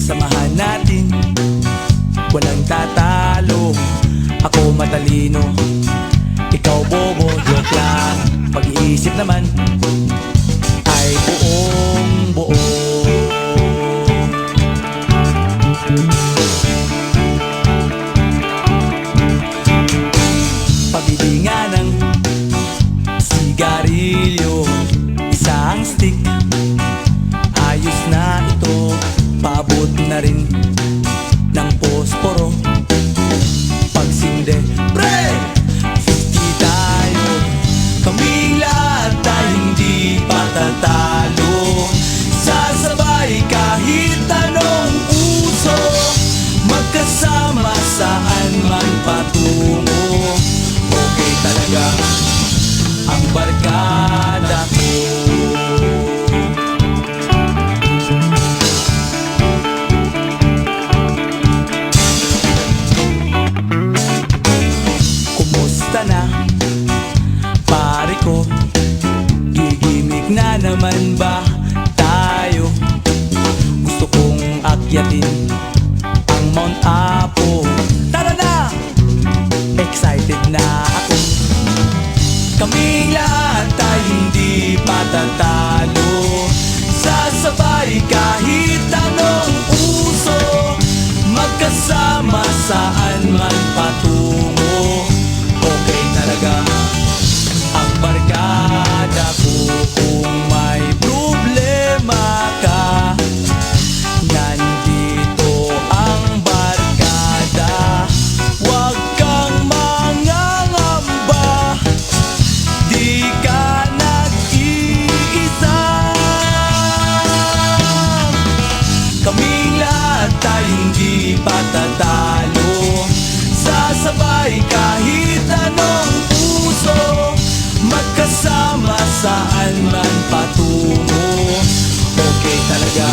samahan natin, walang tatalo. Ako matalino, ikaw bobo. Joke lang, pag-iisip naman ay buong buo. Pabili nga ng sigarilyo, isang stick, ayos na ito. Paabot na rin ng posporo. Pagsinde, pre! 50 tayo, kaming lahat ay hindi patatalo. Sasabay kahit anong uso, magkasama saan man patungo. Okay talaga ang barkada ko. Kumusta na, pare ko? Gigimik na naman ba tayo? Gusto kong akyatin ang Mount Apo. Tara na! Excited na ako. Kaming lahat ay hindi patatalo. Sasabay kahit anong uso, magkasama saan man patungo. Okay talaga ang barkada ko. Kung may problema ka, nandito ang barkada. Huwag kang mangangamba, di ka nag-iisa. Kaming lahat ay hindi patatalo. Sasabay kahit anong uso, magkasama saan man patungo. Okay talaga